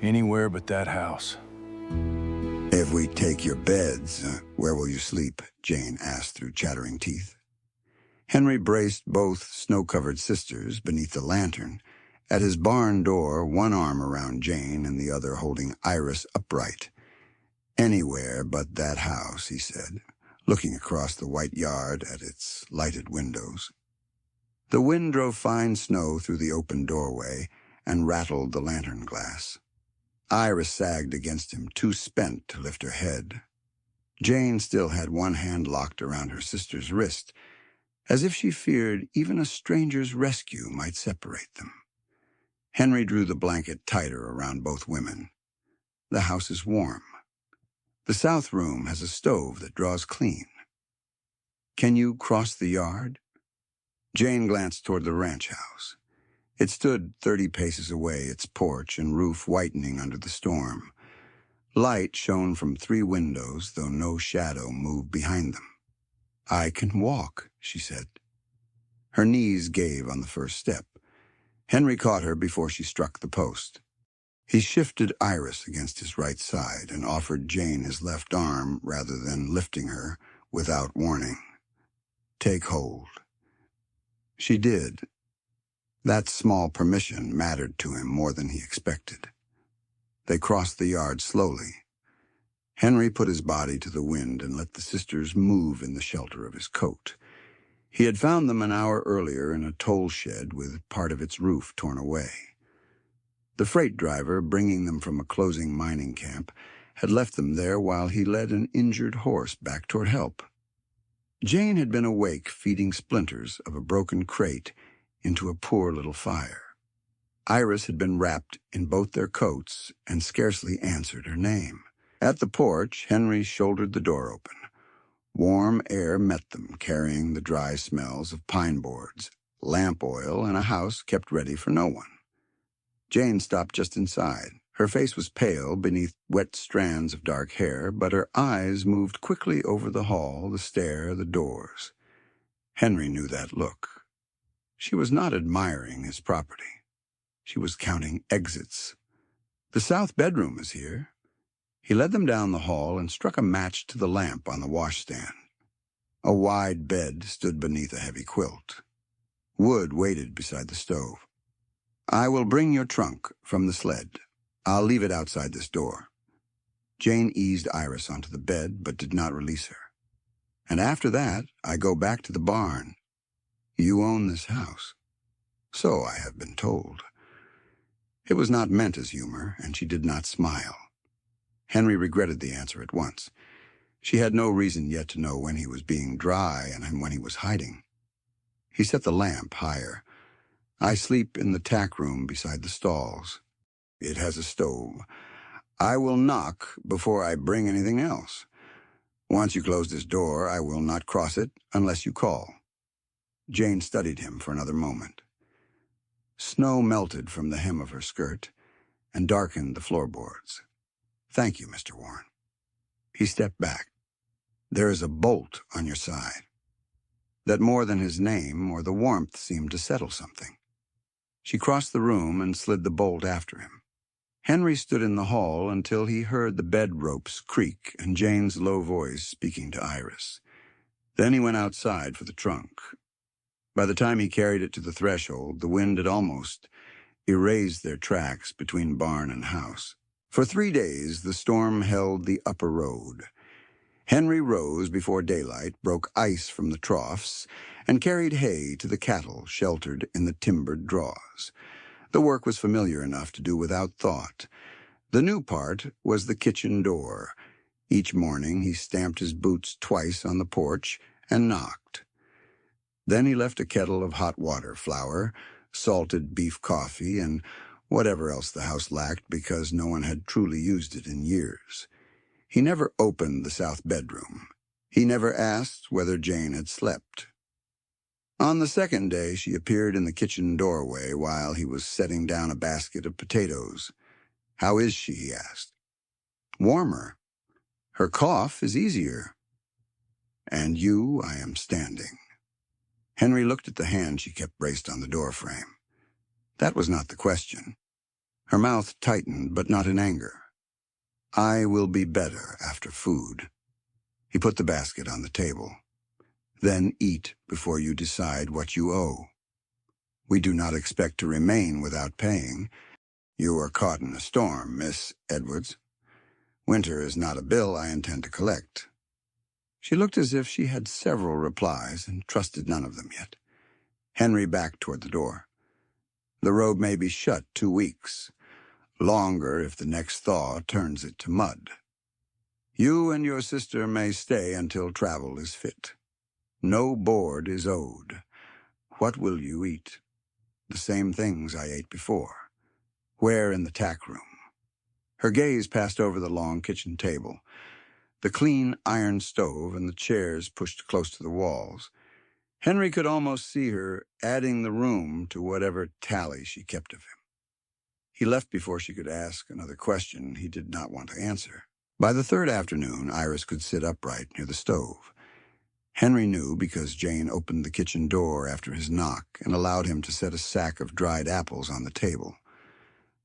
Anywhere but that house. If we take your beds, where will you sleep? Jane asked through chattering teeth. Henry braced both snow-covered sisters beneath the lantern. At his barn door, one arm around Jane and the other holding Iris upright. Anywhere but that house, he said, looking across the white yard at its lighted windows. The wind drove fine snow through the open doorway and rattled the lantern glass. Iris sagged against him, too spent to lift her head. Jane still had one hand locked around her sister's wrist, as if she feared even a stranger's rescue might separate them. Henry drew the blanket tighter around both women. The house is warm. The south room has a stove that draws clean. Can you cross the yard? Jane glanced toward the ranch house. It stood 30 paces away, its porch and roof whitening under the storm. Light shone from 3 windows, though no shadow moved behind them. I can walk, she said. Her knees gave on the first step. Henry caught her before she struck the post. He shifted Iris against his right side and offered Jane his left arm rather than lifting her without warning. Take hold. She did. That small permission mattered to him more than he expected. They crossed the yard slowly. Henry put his body to the wind and let the sisters move in the shelter of his coat. He had found them an hour earlier in a toll shed with part of its roof torn away. The freight driver, bringing them from a closing mining camp, had left them there while he led an injured horse back toward help. Jane had been awake feeding splinters of a broken crate into a poor little fire. Iris had been wrapped in both their coats and scarcely answered her name. At the porch, Henry shouldered the door open. Warm air met them, carrying the dry smells of pine boards, lamp oil, and a house kept ready for no one. Jane stopped just inside. Her face was pale beneath wet strands of dark hair, but her eyes moved quickly over the hall, the stair, the doors. Henry knew that look. She was not admiring his property. She was counting exits. The south bedroom is here. He led them down the hall and struck a match to the lamp on the washstand. A wide bed stood beneath a heavy quilt. Wood waited beside the stove. I will bring your trunk from the sled. I'll leave it outside this door. Jane eased Iris onto the bed, but did not release her. And after that, I go back to the barn. You own this house. So I have been told. It was not meant as humor, and she did not smile. Henry regretted the answer at once. She had no reason yet to know when he was being dry and when he was hiding. He set the lamp higher. I sleep in the tack room beside the stalls. It has a stove. I will knock before I bring anything else. Once you close this door, I will not cross it unless you call. Jane studied him for another moment. Snow melted from the hem of her skirt and darkened the floorboards. Thank you, Mr. Warren. He stepped back. There is a bolt on your side. That more than his name or the warmth seemed to settle something. She crossed the room and slid the bolt after him. Henry stood in the hall until he heard the bed ropes creak and Jane's low voice speaking to Iris. Then he went outside for the trunk. By the time he carried it to the threshold, the wind had almost erased their tracks between barn and house. For 3 days, the storm held the upper road. Henry rose before daylight, broke ice from the troughs, and carried hay to the cattle sheltered in the timbered draws. The work was familiar enough to do without thought. The new part was the kitchen door. Each morning he stamped his boots twice on the porch and knocked. Then he left a kettle of hot water, flour, salted beef coffee, and whatever else the house lacked because no one had truly used it in years. He never opened the south bedroom. He never asked whether Jane had slept. On the second day, she appeared in the kitchen doorway while he was setting down a basket of potatoes. How is she? He asked. Warmer. Her cough is easier. And you, I am standing. Henry looked at the hand she kept braced on the doorframe. That was not the question. Her mouth tightened, but not in anger. I will be better after food. He put the basket on the table. Then eat before you decide what you owe. We do not expect to remain without paying. You are caught in a storm, Miss Edwards. Winter is not a bill I intend to collect. She looked as if she had several replies and trusted none of them yet. Henry backed toward the door. The road may be shut 2 weeks. Longer if the next thaw turns it to mud. You and your sister may stay until travel is fit. No board is owed. What will you eat? The same things I ate before. Where in the tack room? Her gaze passed over the long kitchen table, the clean iron stove and the chairs pushed close to the walls. Henry could almost see her adding the room to whatever tally she kept of him. He left before she could ask another question he did not want to answer. By the third afternoon, Iris could sit upright near the stove. Henry knew because Jane opened the kitchen door after his knock and allowed him to set a sack of dried apples on the table.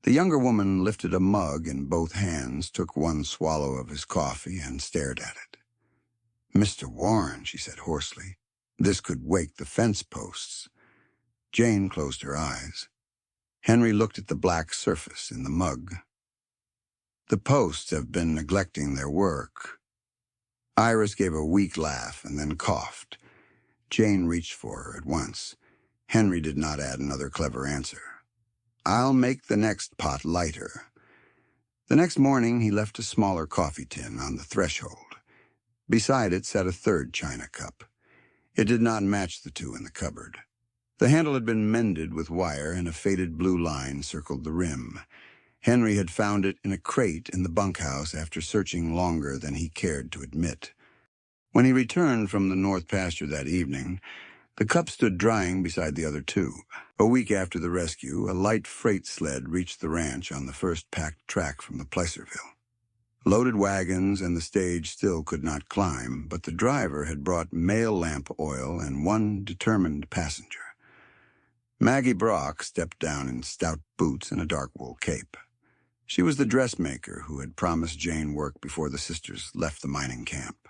The younger woman lifted a mug in both hands, took one swallow of his coffee, and stared at it. "Mr. Warren," she said hoarsely, "this could wake the fence posts." Jane closed her eyes. Henry looked at the black surface in the mug. "The posts have been neglecting their work." Iris gave a weak laugh and then coughed. Jane reached for her at once. Henry did not add another clever answer. "I'll make the next pot lighter." The next morning he left a smaller coffee tin on the threshold. Beside it sat a third china cup. It did not match the two in the cupboard. The handle had been mended with wire and a faded blue line circled the rim. Henry had found it in a crate in the bunkhouse after searching longer than he cared to admit. When he returned from the north pasture that evening, the cup stood drying beside the other two. A week after the rescue, a light freight sled reached the ranch on the first packed track from the Placerville. Loaded wagons and the stage still could not climb, but the driver had brought mail lamp oil and one determined passenger. Maggie Brock stepped down in stout boots and a dark wool cape. She was the dressmaker who had promised Jane work before the sisters left the mining camp.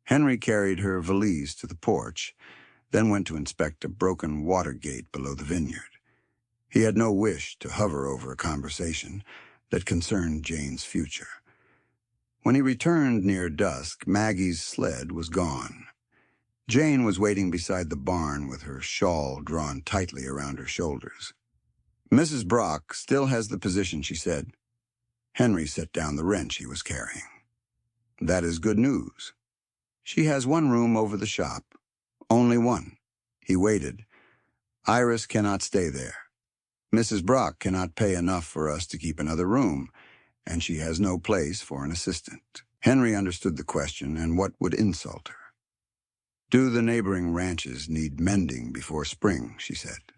Henry carried her valise to the porch, then went to inspect a broken water gate below the vineyard. He had no wish to hover over a conversation that concerned Jane's future. When he returned near dusk, Maggie's sled was gone. Jane was waiting beside the barn with her shawl drawn tightly around her shoulders. "Mrs. Brock still has the position," she said. Henry set down the wrench he was carrying. "That is good news. She has one room over the shop. Only one." He waited. "Iris cannot stay there. Mrs. Brock cannot pay enough for us to keep another room, and she has no place for an assistant." Henry understood the question and what would insult her. "Do the neighboring ranches need mending before spring?" she said.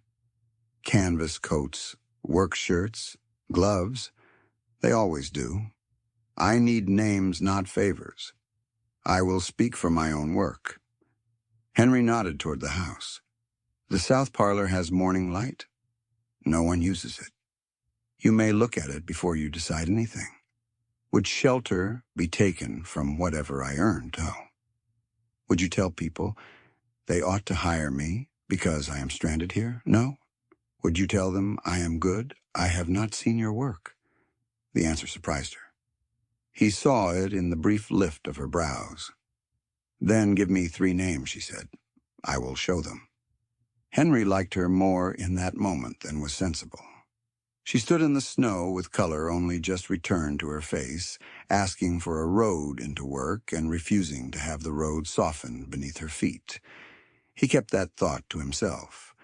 "Canvas coats, work shirts, gloves. They always do. I need names, not favors. I will speak for my own work." Henry nodded toward the house. "The south parlor has morning light. No one uses it. You may look at it before you decide anything. Would shelter be taken from whatever I earned, though? Would you tell people they ought to hire me because I am stranded here? No? Would you tell them I am good? I have not seen your work." The answer surprised her. He saw it in the brief lift of her brows. "Then give me 3 names," she said. "I will show them." Henry liked her more in that moment than was sensible. She stood in the snow with color only just returned to her face, asking for a road into work and refusing to have the road softened beneath her feet. He kept that thought to himself.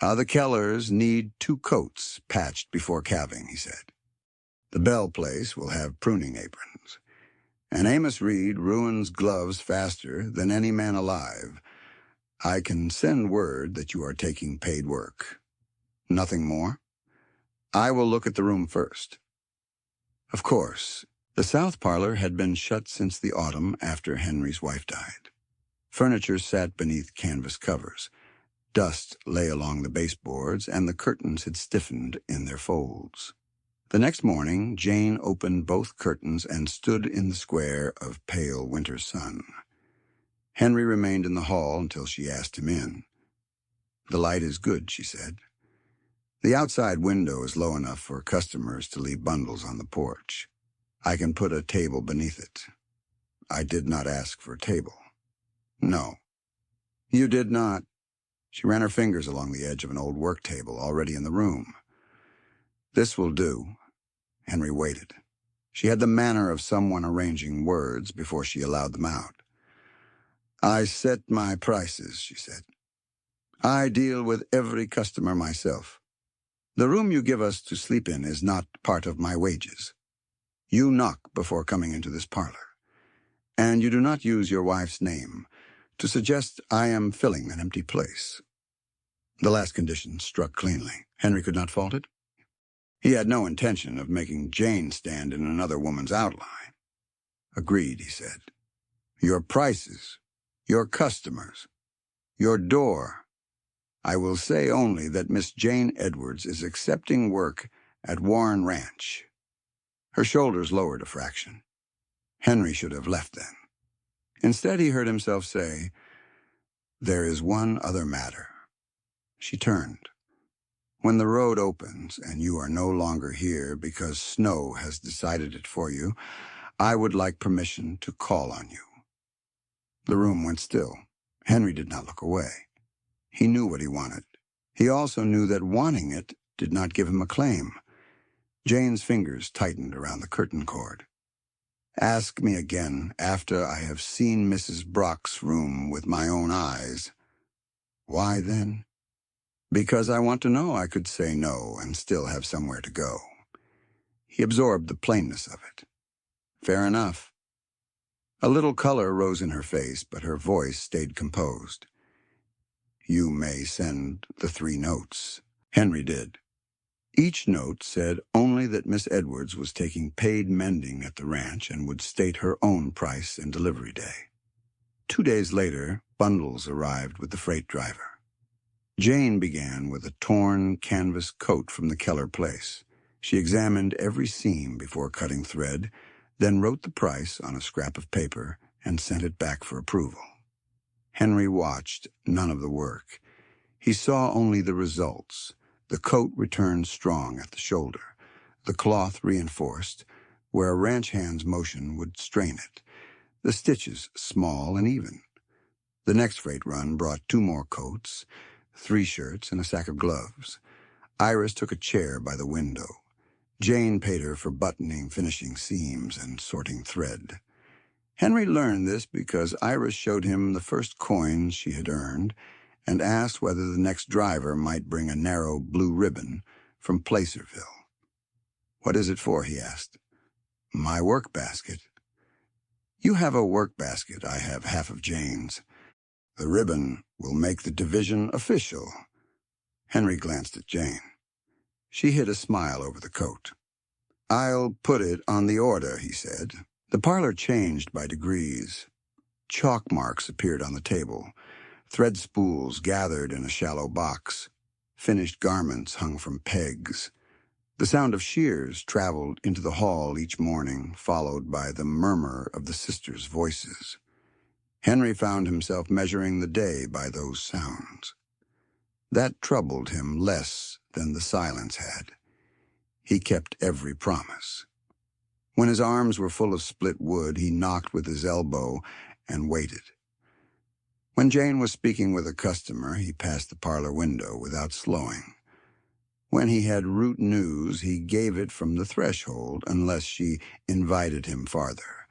"The Kellers need 2 coats patched before calving," he said. "The Bell place will have pruning aprons. And Amos Reed ruins gloves faster than any man alive. I can send word that you are taking paid work. Nothing more? I will look at the room first." Of course, the south parlor had been shut since the autumn after Henry's wife died. Furniture sat beneath canvas covers. Dust lay along the baseboards, and the curtains had stiffened in their folds. The next morning, Jane opened both curtains and stood in the square of pale winter sun. Henry remained in the hall until she asked him in. "The light is good," she said. "The outside window is low enough for customers to leave bundles on the porch. I can put a table beneath it." "I did not ask for a table." "No." "You did not." She ran her fingers along the edge of an old work table already in the room. "This will do." Henry waited. She had the manner of someone arranging words before she allowed them out. "I set my prices," she said. "I deal with every customer myself. The room you give us to sleep in is not part of my wages. You knock before coming into this parlor, and you do not use your wife's name to suggest I am filling an empty place." The last condition struck cleanly. Henry could not fault it. He had no intention of making Jane stand in another woman's outline. "Agreed," he said. "Your prices, your customers, your door. I will say only that Miss Jane Edwards is accepting work at Warren Ranch." Her shoulders lowered a fraction. Henry should have left then. Instead, he heard himself say, "There is one other matter." She turned. "When the road opens and you are no longer here because snow has decided it for you, I would like permission to call on you." The room went still. Henry did not look away. He knew what he wanted. He also knew that wanting it did not give him a claim. Jane's fingers tightened around the curtain cord. "Ask me again after I have seen Mrs. Brock's room with my own eyes." "Why then?" "Because I want to know I could say no and still have somewhere to go." He absorbed the plainness of it. "Fair enough." A little color rose in her face, but her voice stayed composed. "You may send the 3 notes." Henry did. Each note said only that Miss Edwards was taking paid mending at the ranch and would state her own price and delivery day. 2 days later, bundles arrived with the freight driver. Jane began with a torn canvas coat from the Keller place. She examined every seam before cutting thread, then wrote the price on a scrap of paper and sent it back for approval. Henry watched none of the work. He saw only the results. The coat returned strong at the shoulder, the cloth reinforced, where a ranch hand's motion would strain it, the stitches small and even. The next freight run brought 2 more coats, 3 shirts, and a sack of gloves. Iris took a chair by the window. Jane paid her for buttoning finishing seams and sorting thread. Henry learned this because Iris showed him the first coins she had earned and asked whether the next driver might bring a narrow blue ribbon from Placerville. "What is it for?" he asked. "My work basket." "You have a work basket. I have half of Jane's. The ribbon will make the division official." Henry glanced at Jane. She hid a smile over the coat. "I'll put it on the order," he said. The parlor changed by degrees. Chalk marks appeared on the table. Thread spools gathered in a shallow box. Finished garments hung from pegs. The sound of shears traveled into the hall each morning, followed by the murmur of the sisters' voices. Henry found himself measuring the day by those sounds. That troubled him less than the silence had. He kept every promise. When his arms were full of split wood, he knocked with his elbow and waited. When Jane was speaking with a customer, he passed the parlor window without slowing. When he had root news, he gave it from the threshold unless she invited him farther.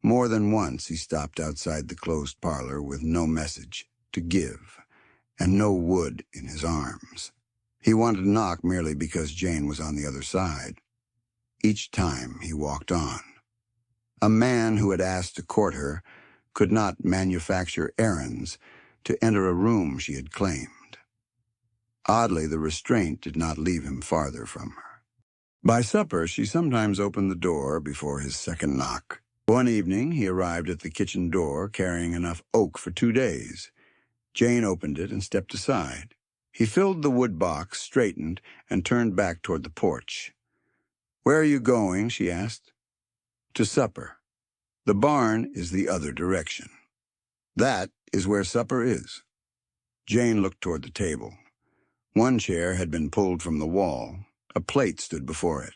More than once he stopped outside the closed parlor with no message to give and no wood in his arms. He wanted to knock merely because Jane was on the other side. Each time he walked on. A man who had asked to court her could not manufacture errands to enter a room she had claimed. Oddly, the restraint did not leave him farther from her. By supper, she sometimes opened the door before his second knock. One evening, he arrived at the kitchen door carrying enough oak for 2 days. Jane opened it and stepped aside. He filled the wood box, straightened, and turned back toward the porch. "Where are you going?" she asked. "To supper. The barn is the other direction. That is where supper is." Jane looked toward the table. One chair had been pulled from the wall. A plate stood before it.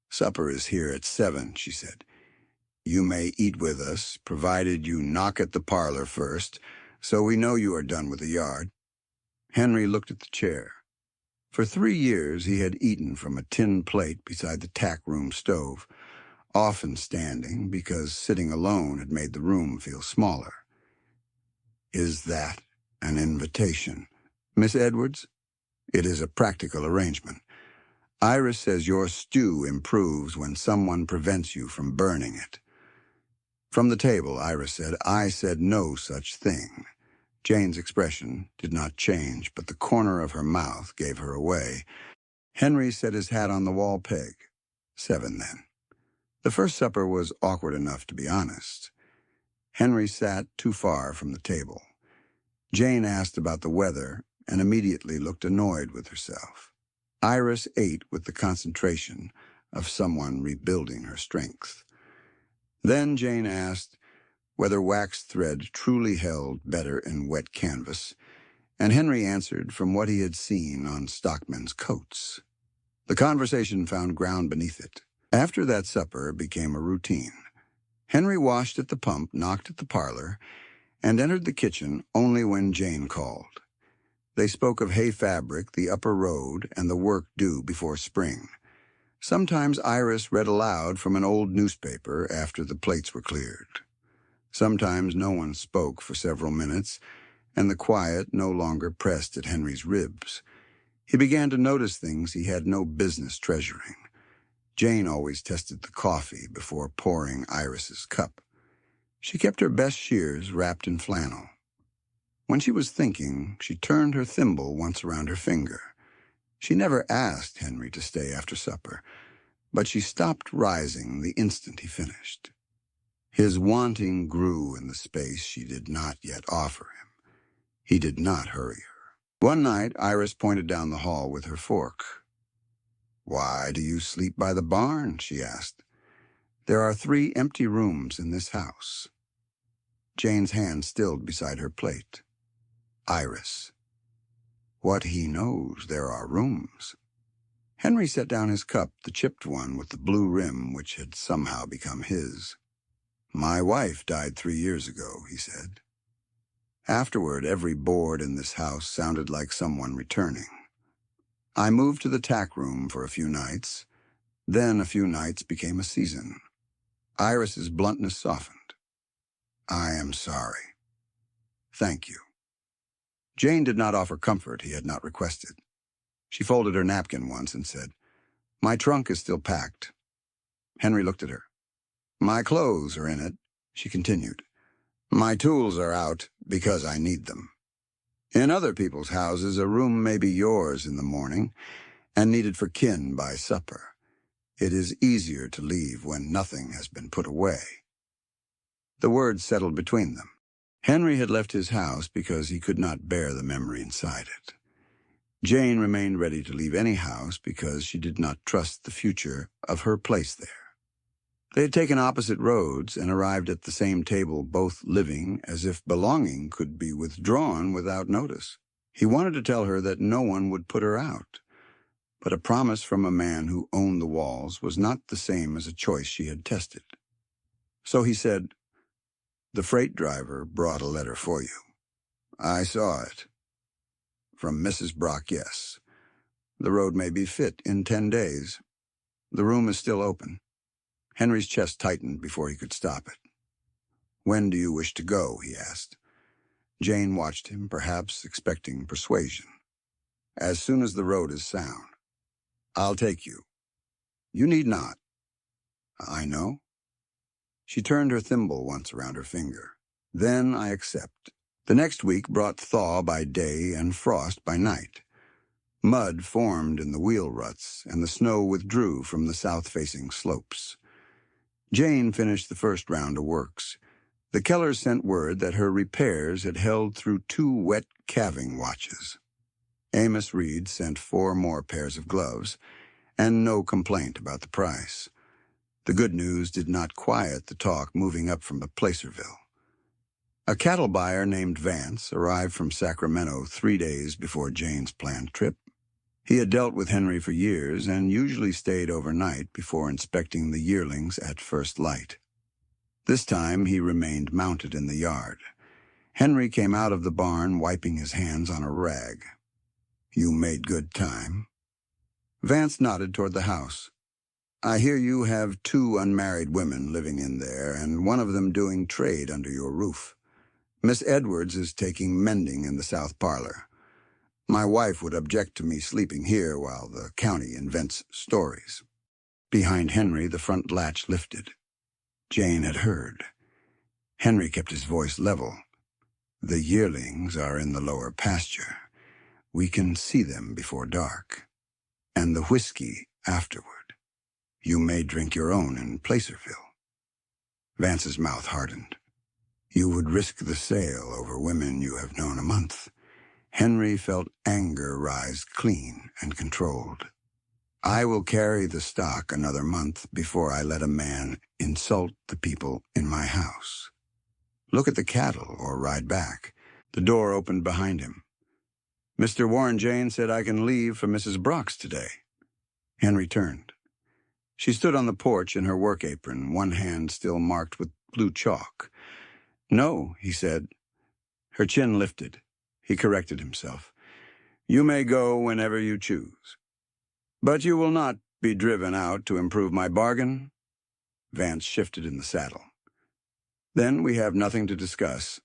"Supper is here at 7, she said. "You may eat with us, provided you knock at the parlor first, so we know you are done with the yard." Henry looked at the chair. For 3 years he had eaten from a tin plate beside the tack room stove, often standing because sitting alone had made the room feel smaller. "Is that an invitation, Miss Edwards?" "It is a practical arrangement. Iris says your stew improves when someone prevents you from burning it." From the table, Iris said, "I said no such thing." Jane's expression did not change, but the corner of her mouth gave her away. Henry set his hat on the wall peg. 7, then. The first supper was awkward enough, to be honest. Henry sat too far from the table. Jane asked about the weather and immediately looked annoyed with herself. Iris ate with the concentration of someone rebuilding her strength. Then Jane asked whether waxed thread truly held better in wet canvas, and Henry answered from what he had seen on stockmen's coats. The conversation found ground beneath it. After that supper became a routine. Henry washed at the pump, knocked at the parlor, and entered the kitchen only when Jane called. They spoke of hay fabric, the upper road, and the work due before spring. Sometimes Iris read aloud from an old newspaper after the plates were cleared. Sometimes no one spoke for several minutes, and the quiet no longer pressed at Henry's ribs. He began to notice things he had no business treasuring. Jane always tested the coffee before pouring Iris's cup. She kept her best shears wrapped in flannel. When she was thinking, she turned her thimble once around her finger. She never asked Henry to stay after supper, but she stopped rising the instant he finished. His wanting grew in the space she did not yet offer him. He did not hurry her. One night, Iris pointed down the hall with her fork. "Why do you sleep by the barn?" she asked. "There are 3 empty rooms in this house." Jane's hand stilled beside her plate. "Iris, what he knows, there are rooms." Henry set down his cup, the chipped one with the blue rim which had somehow become his. "My wife died 3 years ago," he said. Afterward, every board in this house sounded like someone returning. I moved to the tack room for a few nights. Then a few nights became a season. Iris's bluntness softened. "I am sorry." "Thank you." Jane did not offer comfort he had not requested. She folded her napkin once and said, "My trunk is still packed." Henry looked at her. "My clothes are in it," she continued. "My tools are out because I need them. In other people's houses, a room may be yours in the morning and needed for kin by supper. It is easier to leave when nothing has been put away." The words settled between them. Henry had left his house because he could not bear the memory inside it. Jane remained ready to leave any house because she did not trust the future of her place there. They had taken opposite roads and arrived at the same table, both living as if belonging could be withdrawn without notice. He wanted to tell her that no one would put her out, but a promise from a man who owned the walls was not the same as a choice she had tested. So he said, "The freight driver brought a letter for you." "I saw it." "From Mrs. Brock, yes. The road may be fit in 10 days. The room is still open." Henry's chest tightened before he could stop it. "When do you wish to go?" he asked. Jane watched him, perhaps expecting persuasion. "As soon as the road is sound." "I'll take you." "You need not." "I know." She turned her thimble once around her finger. "Then I accept." The next week brought thaw by day and frost by night. Mud formed in the wheel ruts, and the snow withdrew from the south-facing slopes. Jane finished the first round of works. The Kellers sent word that her repairs had held through 2 wet calving watches. Amos Reed sent 4 more pairs of gloves, and no complaint about the price. The good news did not quiet the talk moving up from Placerville. A cattle buyer named Vance arrived from Sacramento 3 days before Jane's planned trip. He had dealt with Henry for years and usually stayed overnight before inspecting the yearlings at first light. This time he remained mounted in the yard. Henry came out of the barn wiping his hands on a rag. "You made good time." Vance nodded toward the house. "I hear you have 2 unmarried women living in there, and one of them doing trade under your roof. Miss Edwards is taking mending in the south parlor. My wife would object to me sleeping here while the county invents stories." Behind Henry, the front latch lifted. Jane had heard. Henry kept his voice level. "The yearlings are in the lower pasture. We can see them before dark. And the whiskey afterward. You may drink your own in Placerville." Vance's mouth hardened. "You would risk the sale over women you have known a month." Henry felt anger rise clean and controlled. "I will carry the stock another month before I let a man insult the people in my house. Look at the cattle or ride back." The door opened behind him. "Mr. Warren Jane said I can leave for Mrs. Brock's today." Henry turned. She stood on the porch in her work apron, one hand still marked with blue chalk. "No," he said. Her chin lifted. He corrected himself. "You may go whenever you choose. But you will not be driven out to improve my bargain?" Vance shifted in the saddle. "Then we have nothing to discuss.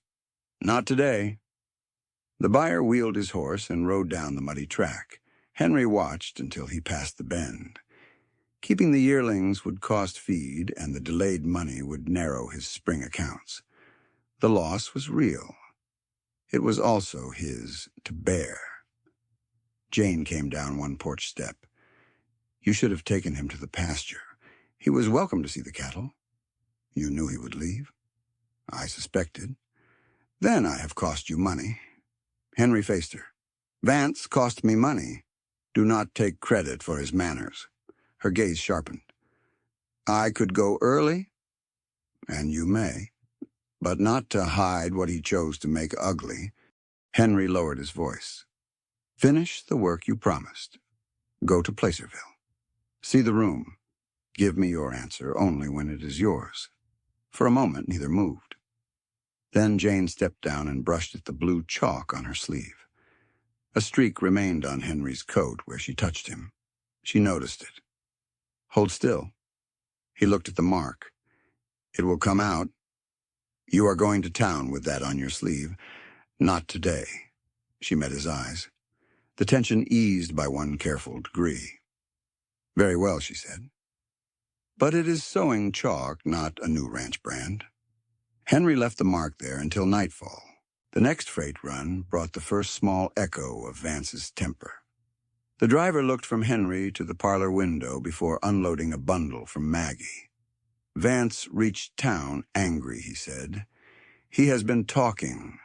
Not today." The buyer wheeled his horse and rode down the muddy track. Henry watched until he passed the bend. Keeping the yearlings would cost feed, and the delayed money would narrow his spring accounts. The loss was real. It was also his to bear. Jane came down one porch step. "You should have taken him to the pasture. He was welcome to see the cattle." "You knew he would leave?" "I suspected." "Then I have cost you money." Henry faced her. "Vance cost me money. Do not take credit for his manners." Her gaze sharpened. "I could go early?" "And you may. But not to hide what he chose to make ugly." Henry lowered his voice. "Finish the work you promised. Go to Placerville. See the room. Give me your answer only when it is yours." For a moment, neither moved. Then Jane stepped down and brushed at the blue chalk on her sleeve. A streak remained on Henry's coat where she touched him. She noticed it. "Hold still." He looked at the mark. "It will come out. You are going to town with that on your sleeve." "Not today." She met his eyes. The tension eased by one careful degree. "Very well," she said. "But it is sewing chalk, not a new ranch brand." Henry left the mark there until nightfall. The next freight run brought the first small echo of Vance's temper. The driver looked from Henry to the parlor window before unloading a bundle from Maggie. "Vance reached town angry," he said. "He has been talking."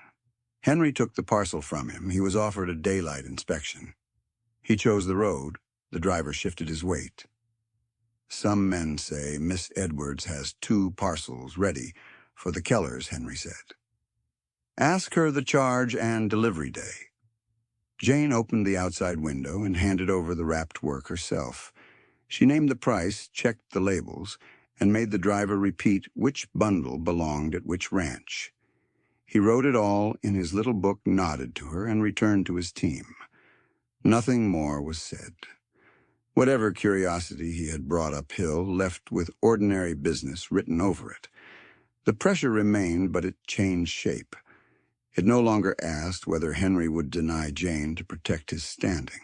Henry took the parcel from him. He was offered a daylight inspection. He chose the road. The driver shifted his weight. "Some men say Miss Edwards has 2 parcels ready for the Kellers," Henry said. "Ask her the charge and delivery day." Jane opened the outside window and handed over the wrapped work herself. She named the price, checked the labels, and made the driver repeat which bundle belonged at which ranch. He wrote it all in his little book, nodded to her, and returned to his team. Nothing more was said. Whatever curiosity he had brought uphill left with ordinary business written over it. The pressure remained, but it changed shape. It no longer asked whether Henry would deny Jane to protect his standing.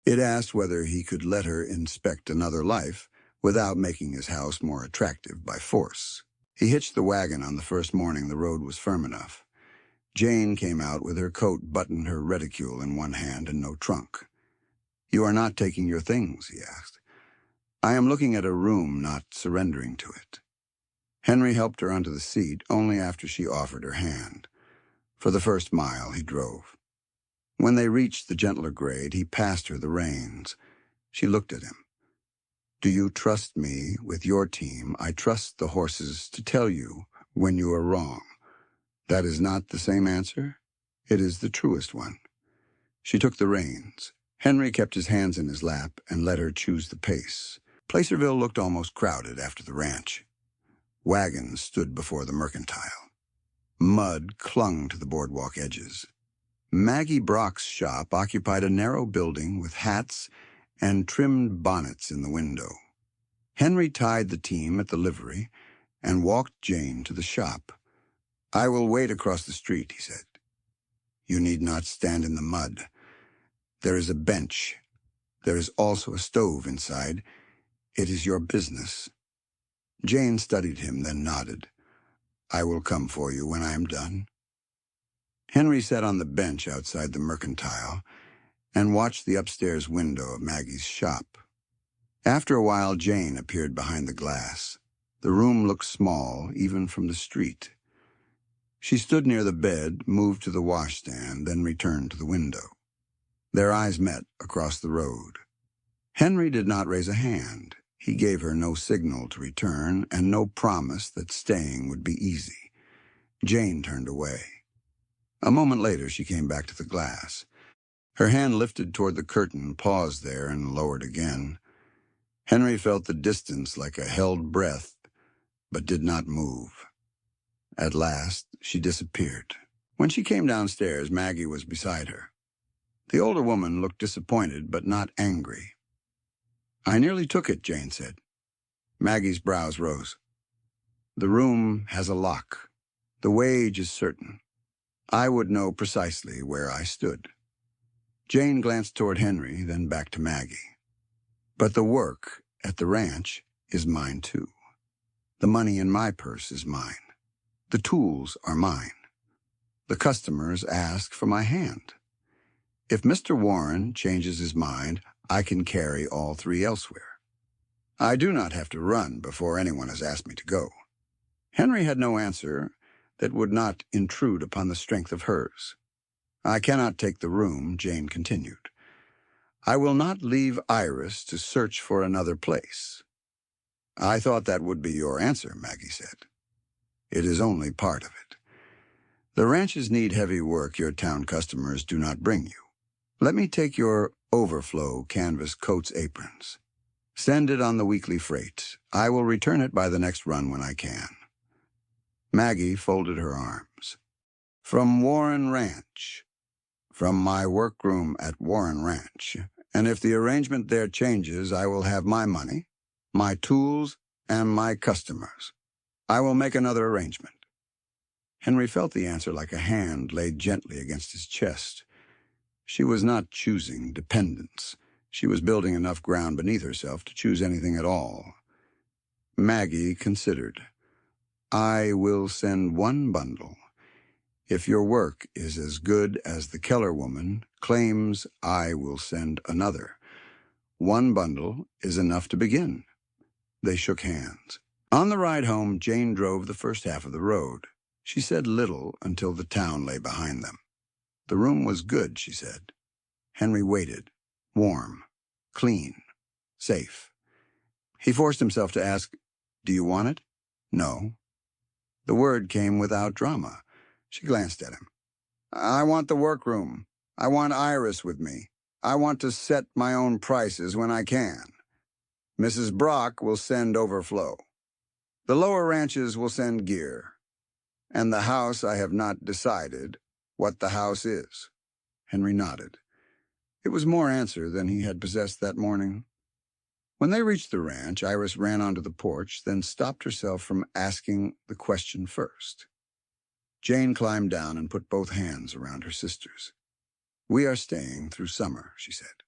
It asked whether he could let her inspect another life without making his house more attractive by force. He hitched the wagon on the first morning the road was firm enough. Jane came out with her coat buttoned, her reticule in one hand, and no trunk. "You are not taking your things?" he asked. "I am looking at a room, not surrendering to it." Henry helped her onto the seat only after she offered her hand. For the first mile he drove. When they reached the gentler grade, he passed her the reins. She looked at him. Do you trust me with your team? I trust the horses to tell you when you are wrong. That is not the same answer. It is the truest one. She took the reins. Henry kept his hands in his lap and let her choose the pace. Placerville looked almost crowded after the ranch. Wagons stood before the mercantile. Mud clung to the boardwalk edges. Maggie Brock's shop occupied a narrow building with hats and trimmed bonnets in the window. Henry tied the team at the livery and walked Jane to the shop. I will wait across the street, he said. You need not stand in the mud. There is a bench. There is also a stove inside. It is your business. Jane studied him, then nodded. I will come for you when I am done. Henry sat on the bench outside the mercantile and watched the upstairs window of Maggie's shop. After a while, Jane appeared behind the glass. The room looked small, even from the street. She stood near the bed, moved to the washstand, then returned to the window. Their eyes met across the road. Henry did not raise a hand. He gave her no signal to return and no promise that staying would be easy. Jane turned away. A moment later, she came back to the glass. Her hand lifted toward the curtain, paused there, and lowered again. Henry felt the distance like a held breath, but did not move. At last, she disappeared. When she came downstairs, Maggie was beside her. The older woman looked disappointed, but not angry. I nearly took it, Jane said. Maggie's brows rose. The room has a lock. The wage is certain. I would know precisely where I stood. Jane glanced toward Henry, then back to Maggie. But the work at the ranch is mine too. The money in my purse is mine. The tools are mine. The customers ask for my hand. If Mr. Warren changes his mind, I can carry all three elsewhere. I do not have to run before anyone has asked me to go. Henry had no answer that would not intrude upon the strength of hers. I cannot take the room, Jane continued. I will not leave Iris to search for another place. I thought that would be your answer, Maggie said. It is only part of it. The ranches need heavy work your town customers do not bring you. Let me take your overflow canvas coats aprons. Send it on the weekly freight. I will return it by the next run when I can. Maggie folded her arms. From Warren Ranch. From my workroom at Warren Ranch. And if the arrangement there changes, I will have my money, my tools, and my customers. I will make another arrangement. Henry felt the answer like a hand laid gently against his chest. She was not choosing dependence. She was building enough ground beneath herself to choose anything at all. Maggie considered. I will send one bundle. If your work is as good as the Keller woman claims, I will send another. One bundle is enough to begin. They shook hands. On the ride home, Jane drove the first half of the road. She said little until the town lay behind them. The room was good, she said. Henry waited. Warm, clean, safe. He forced himself to ask, Do you want it? No. The word came without drama. She glanced at him. I want the workroom. I want Iris with me. I want to set my own prices when I can. Mrs. Brock will send overflow. The lower ranches will send gear. And the house, I have not decided what the house is. Henry nodded. It was more answer than he had possessed that morning. When they reached the ranch, Iris ran onto the porch, then stopped herself from asking the question first. Jane climbed down and put both hands around her sister's. We are staying through summer, she said.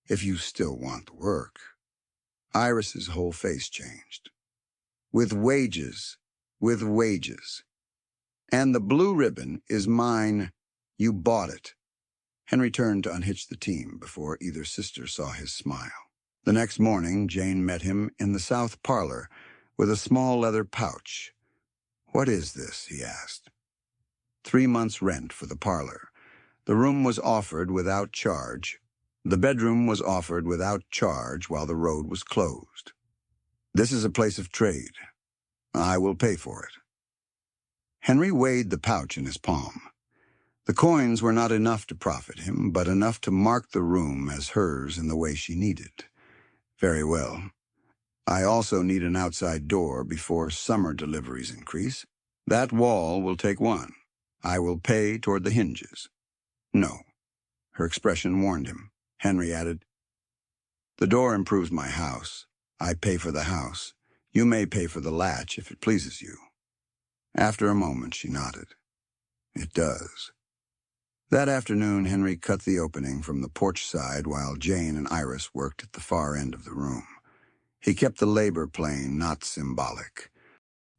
If you still want the work. Iris's whole face changed. With wages. And the blue ribbon is mine. You bought it. Henry turned to unhitch the team before either sister saw his smile. The next morning, Jane met him in the south parlor with a small leather pouch. What is this? He asked. 3 months' rent for the parlor. The room was offered without charge. The bedroom was offered without charge while the road was closed. "This is a place of trade. I will pay for it." Henry weighed the pouch in his palm. The coins were not enough to profit him, but enough to mark the room as hers in the way she needed. "Very well. I also need an outside door before summer deliveries increase. That wall will take one. I will pay toward the hinges." "No." Her expression warned him. Henry added, "The door improves my house. I pay for the house. You may pay for the latch if it pleases you." After a moment, she nodded. "It does." That afternoon, Henry cut the opening from the porch side while Jane and Iris worked at the far end of the room. He kept the labor plain, not symbolic.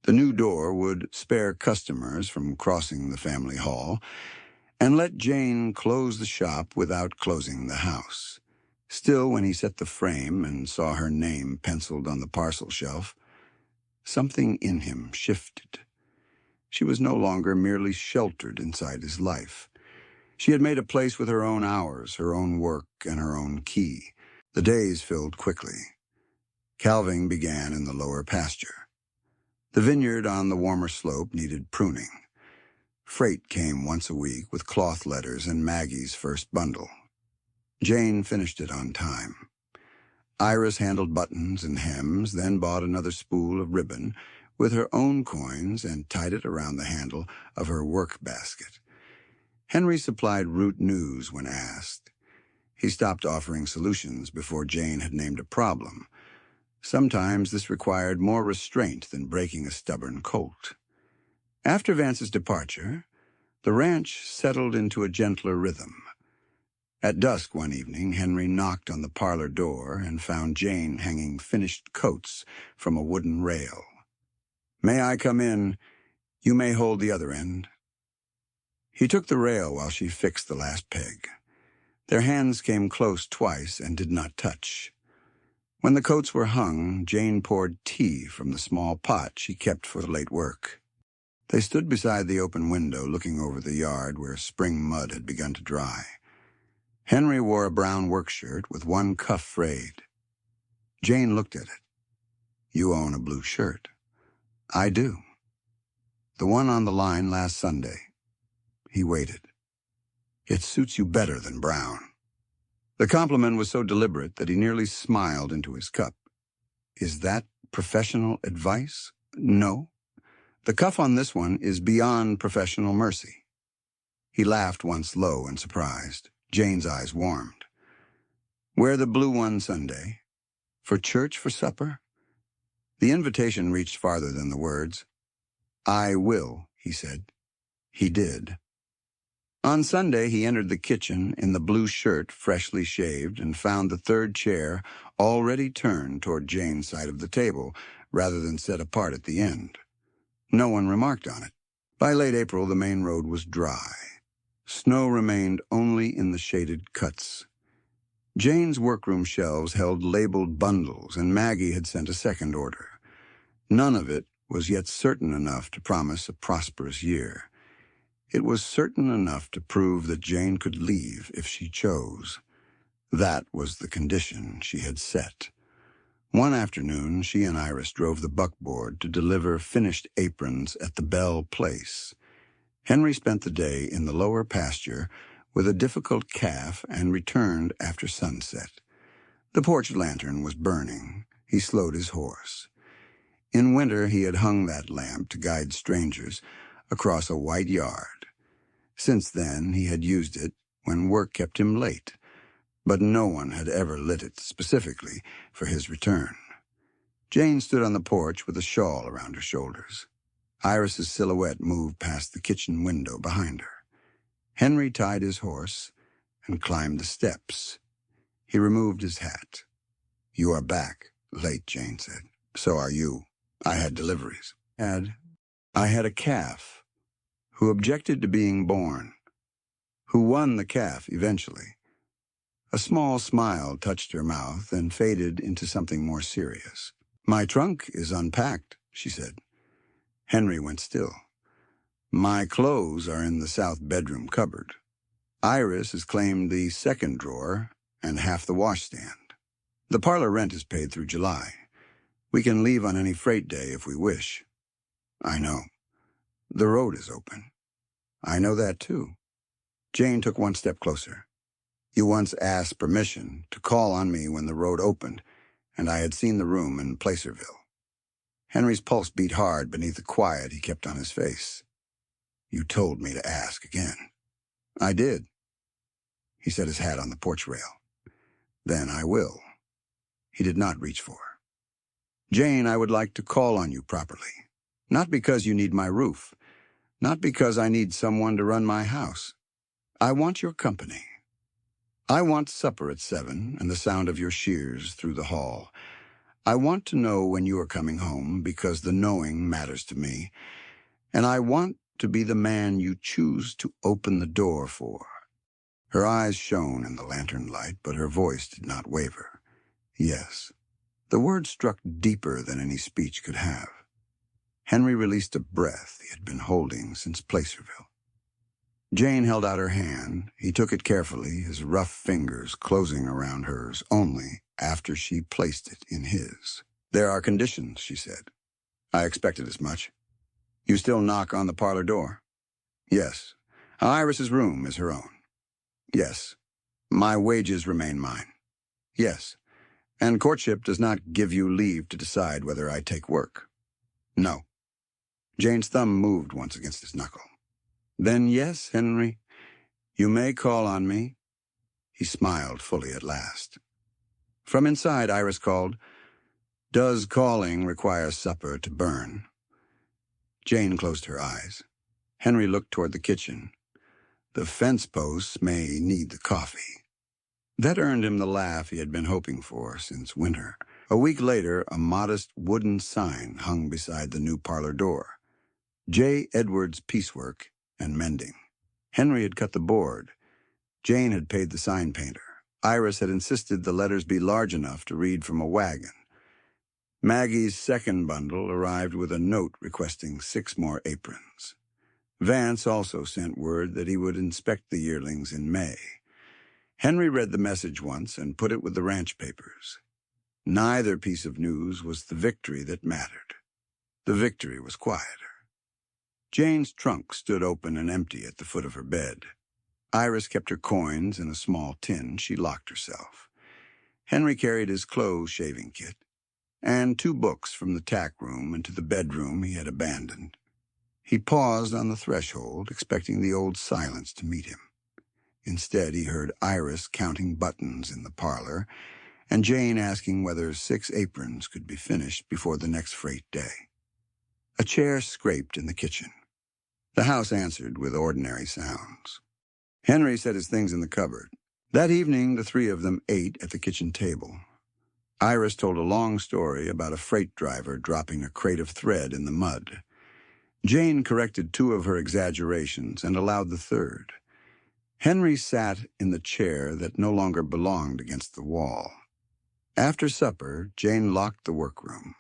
The new door would spare customers from crossing the family hall and let Jane close the shop without closing the house. Still, when he set the frame and saw her name penciled on the parcel shelf, something in him shifted. She was no longer merely sheltered inside his life. She had made a place with her own hours, her own work, and her own key. The days filled quickly. Calving began in the lower pasture. The vineyard on the warmer slope needed pruning. Freight came once a week with cloth letters and Maggie's first bundle. Jane finished it on time. Iris handled buttons and hems, then bought another spool of ribbon with her own coins and tied it around the handle of her work basket. Henry supplied root news when asked. He stopped offering solutions before Jane had named a problem. Sometimes this required more restraint than breaking a stubborn colt. After Vance's departure, the ranch settled into a gentler rhythm. At dusk one evening, Henry knocked on the parlor door and found Jane hanging finished coats from a wooden rail. "May I come in? You may hold the other end." He took the rail while she fixed the last peg. Their hands came close twice and did not touch. When the coats were hung, Jane poured tea from the small pot she kept for the late work. They stood beside the open window looking over the yard where spring mud had begun to dry. Henry wore a brown work shirt with one cuff frayed. Jane looked at it. "You own a blue shirt." "I do." "The one on the line last Sunday." He waited. "It suits you better than brown." The compliment was so deliberate that he nearly smiled into his cup. "Is that professional advice?" "No. The cuff on this one is beyond professional mercy." He laughed once low and surprised. Jane's eyes warmed. "Wear the blue one Sunday. For church for supper?" The invitation reached farther than the words. "I will," he said. He did. On Sunday, he entered the kitchen in the blue shirt, freshly shaved, and found the third chair already turned toward Jane's side of the table, rather than set apart at the end. No one remarked on it. By late April, the main road was dry. Snow remained only in the shaded cuts. Jane's workroom shelves held labeled bundles, and Maggie had sent a second order. None of it was yet certain enough to promise a prosperous year. It was certain enough to prove that Jane could leave if she chose. That was the condition she had set. One afternoon, she and Iris drove the buckboard to deliver finished aprons at the Bell place. Henry spent the day in the lower pasture with a difficult calf and returned after sunset. The porch lantern was burning. He slowed his horse. In winter, he had hung that lamp to guide strangers across a white yard. Since then, he had used it when work kept him late, but no one had ever lit it specifically for his return. Jane stood on the porch with a shawl around her shoulders. Iris's silhouette moved past the kitchen window behind her. Henry tied his horse and climbed the steps. He removed his hat. "You are back, late," Jane said. "So are you. I had deliveries." I had a calf who objected to being born, who won the calf eventually." A small smile touched her mouth and faded into something more serious. "My trunk is unpacked," she said. Henry went still. "My clothes are in the south bedroom cupboard. Iris has claimed the second drawer and half the washstand. The parlor rent is paid through July. We can leave on any freight day if we wish. I know. The road is open. I know that too. Jane took one step closer. You once asked permission to call on me when the road opened, and I had seen the room in Placerville. Henry's pulse beat hard beneath the quiet he kept on his face. You told me to ask again. I did. He set his hat on the porch rail. Then I will. He did not reach for her. Jane, I would like to call on you properly. Not because you need my roof. Not because I need someone to run my house. I want your company. I want supper at 7 and the sound of your shears through the hall. I want to know when you are coming home because the knowing matters to me. And I want to be the man you choose to open the door for. Her eyes shone in the lantern light, but her voice did not waver. Yes. The words struck deeper than any speech could have. Henry released a breath he had been holding since Placerville. Jane held out her hand. He took it carefully, his rough fingers closing around hers only after she placed it in his. There are conditions, she said. I expected as much. You still knock on the parlor door? Yes. Iris's room is her own. Yes. My wages remain mine. Yes. And courtship does not give you leave to decide whether I take work. No. Jane's thumb moved once against his knuckle. Then yes, Henry, you may call on me. He smiled fully at last. From inside, Iris called, Does calling require supper to burn? Jane closed her eyes. Henry looked toward the kitchen. The fence posts may need the coffee. That earned him the laugh he had been hoping for since winter. A week later, a modest wooden sign hung beside the new parlor door. J. Edwards Piecework and Mending. Henry had cut the board. Jane had paid the sign painter. Iris had insisted the letters be large enough to read from a wagon. Maggie's second bundle arrived with a note requesting 6 more aprons. Vance also sent word that he would inspect the yearlings in May. Henry read the message once and put it with the ranch papers. Neither piece of news was the victory that mattered. The victory was quieter. Jane's trunk stood open and empty at the foot of her bed. Iris kept her coins in a small tin. She locked herself. Henry carried his clothes-shaving kit and 2 books from the tack room into the bedroom he had abandoned. He paused on the threshold, expecting the old silence to meet him. Instead, he heard Iris counting buttons in the parlor and Jane asking whether 6 aprons could be finished before the next freight day. A chair scraped in the kitchen. The house answered with ordinary sounds. Henry set his things in the cupboard. That evening, the 3 of them ate at the kitchen table. Iris told a long story about a freight driver dropping a crate of thread in the mud. Jane corrected 2 of her exaggerations and allowed the 3rd. Henry sat in the chair that no longer belonged against the wall. After supper, Jane locked the workroom.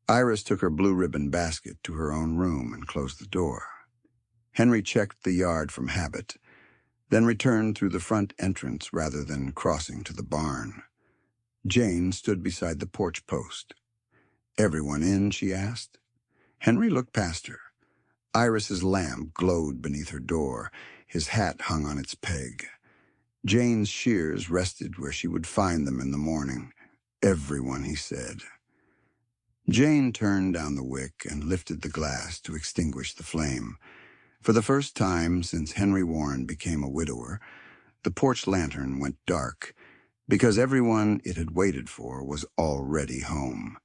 Iris took her blue ribbon basket to her own room and closed the door. Henry checked the yard from habit, then returned through the front entrance rather than crossing to the barn. Jane stood beside the porch post. Everyone in, she asked. Henry looked past her. Iris's lamp glowed beneath her door. His hat hung on its peg. Jane's shears rested where she would find them in the morning. Everyone, he said. Jane turned down the wick and lifted the glass to extinguish the flame. For the first time since Henry Warren became a widower, the porch lantern went dark, because everyone it had waited for was already home.